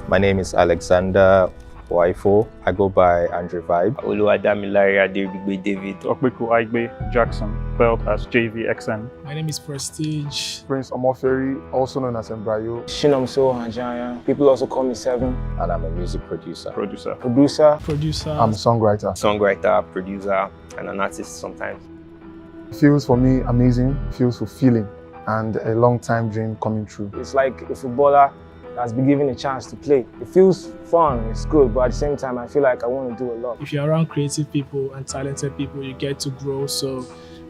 My name is Alexander Waifo. I go by Andre Vibe. Oluwadamilaria Deribigbe David. Okbeku Aigbe Jackson, spelled as JVXN. My name is Prestige. Prince Omoferi, also known as Embryo. Shinamso Hanjaya. People also call me Seven. And I'm a music producer. I'm a Songwriter, producer, and an artist sometimes. It feels for me amazing, feels fulfilling, and a long time dream coming true. It's like a footballer that's been given a chance to play. It feels fun, it's good, but at the same time, I feel like I want to do a lot. If you're around creative people and talented people, you get to grow. So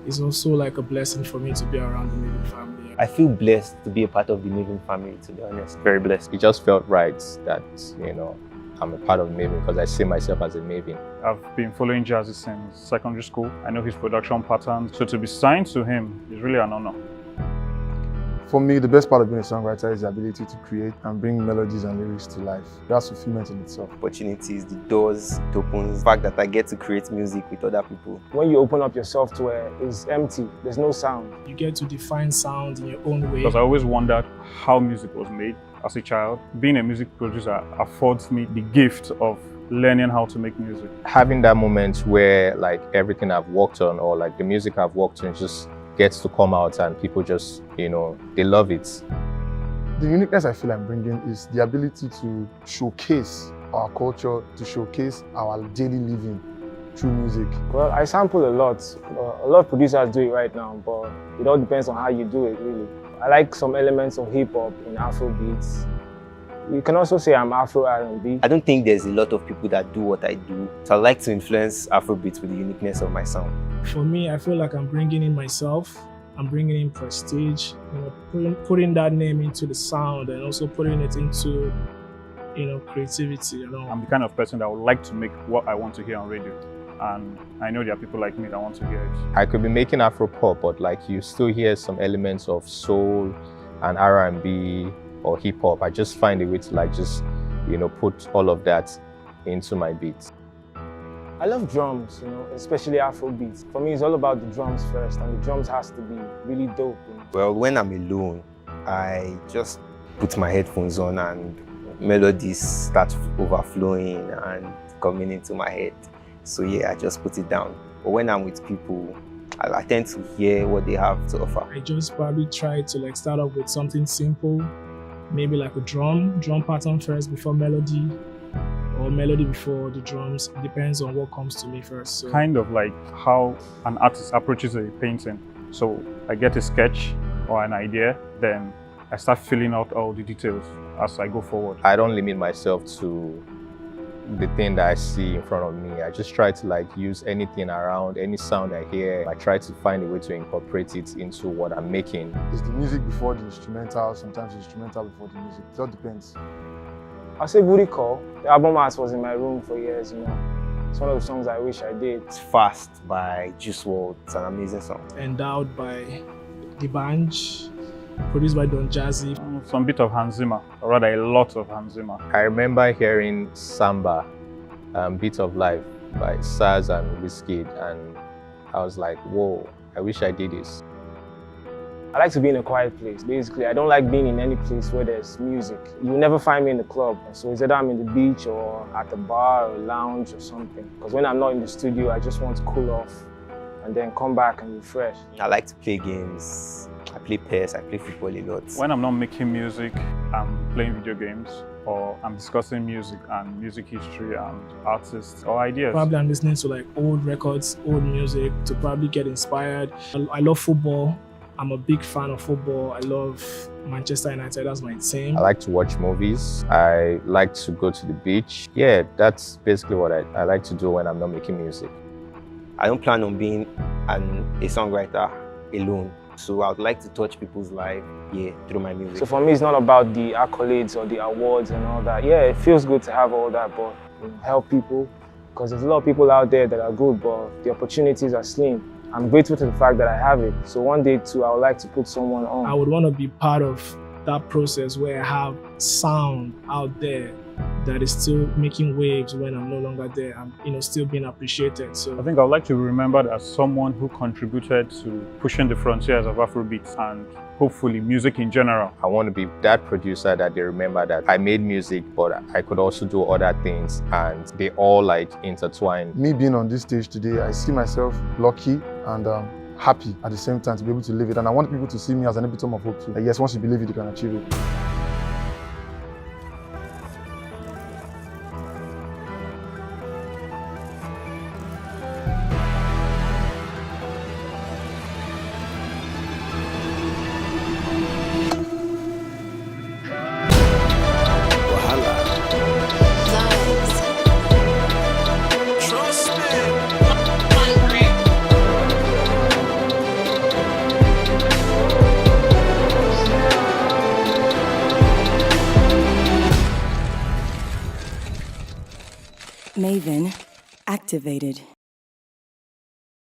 it's also like a blessing for me to be around the Mavin family. I feel blessed to be a part of the Mavin family, to be honest. Very blessed. It just felt right that, I'm a part of Mavin because I see myself as a Mavin. I've been following Jazzy since secondary school. I know his production patterns. So to be signed to him is really an honor. For me, the best part of being a songwriter is the ability to create and bring melodies and lyrics to life. That's fulfillment in itself. Opportunities, the doors it opens, the fact that I get to create music with other people. When you open up your software, it's empty, there's no sound. You get to define sound in your own way. Because I always wondered how music was made as a child. Being a music producer affords me the gift of learning how to make music. Having that moment where everything I've worked on or the music I've worked on just gets to come out and people just, they love it. The uniqueness I feel I'm bringing is the ability to showcase our culture, to showcase our daily living through music. Well, I sample a lot. A lot of producers do it right now, but it all depends on how you do it, really. I like some elements of hip-hop in Afro beats. You can also say I'm Afro R&B. I don't think there's a lot of people that do what I do. So I like to influence Afrobeats with the uniqueness of my sound. For me, I feel like I'm bringing in myself. I'm bringing in Prestige, putting that name into the sound and also putting it into, creativity. I'm the kind of person that would like to make what I want to hear on radio. And I know there are people like me that want to hear it. I could be making Afro pop, but you still hear some elements of soul and R&B or hip hop. I just find a way to put all of that into my beats. I love drums, especially Afro beats. For me, it's all about the drums first, and the drums has to be really dope. Well, when I'm alone, I just put my headphones on and melodies start overflowing and coming into my head. So yeah, I just put it down. But when I'm with people, I tend to hear what they have to offer. I just probably try to start off with something simple, maybe like a drum pattern first before melody, or melody before the drums. It depends on what comes to me first. So. Kind of like how an artist approaches a painting. So I get a sketch or an idea, then I start filling out all the details as I go forward. I don't limit myself to the thing that I see in front of me. I just try to use anything around, any sound I hear. I try to find a way to incorporate it into what I'm making. It's the music before the instrumental, sometimes the instrumental before the music. It all depends. I'll say Booty Call. The album art was in my room for years, It's one of the songs I wish I did. It's Fast by Juice WRLD. It's an amazing song. Endowed by The Banj, produced by Don Jazzy. Some bit of Hans Zimmer, or rather a lot of Hans Zimmer. I remember hearing Samba, Beat of Life by Saz and Wizkid, and I was like, whoa, I wish I did this. I like to be in a quiet place. Basically, I don't like being in any place where there's music. You'll never find me in the club. So it's either I'm in the beach or at the bar or lounge or something. Because when I'm not in the studio, I just want to cool off and then come back and refresh. I like to play games. I play PES, I play football a lot. When I'm not making music, I'm playing video games, or I'm discussing music and music history and artists or ideas. Probably I'm listening to old records, old music to probably get inspired. I love football. I'm a big fan of football. I love Manchester United, that's my team. I like to watch movies. I like to go to the beach. Yeah, that's basically what I like to do when I'm not making music. I don't plan on being a songwriter alone. So I would like to touch people's life, through my music. So for me, it's not about the accolades or the awards and all that. Yeah, it feels good to have all that, but help people. Because there's a lot of people out there that are good, but the opportunities are slim. I'm grateful to the fact that I have it. So one day too, I would like to put someone on. I would want to be part of that process where I have sound out there that is still making waves when I'm no longer there and still being appreciated. I So think I would like to be remembered as someone who contributed to pushing the frontiers of Afrobeat and hopefully music in general. I want to be that producer that they remember that I made music, but I could also do other things, and they all like intertwine. Me being on this stage today, I see myself lucky and happy at the same time to be able to live it. And I want people to see me as an epitome of hope too. Like, yes, once you believe it, you can achieve it. Mavin activated.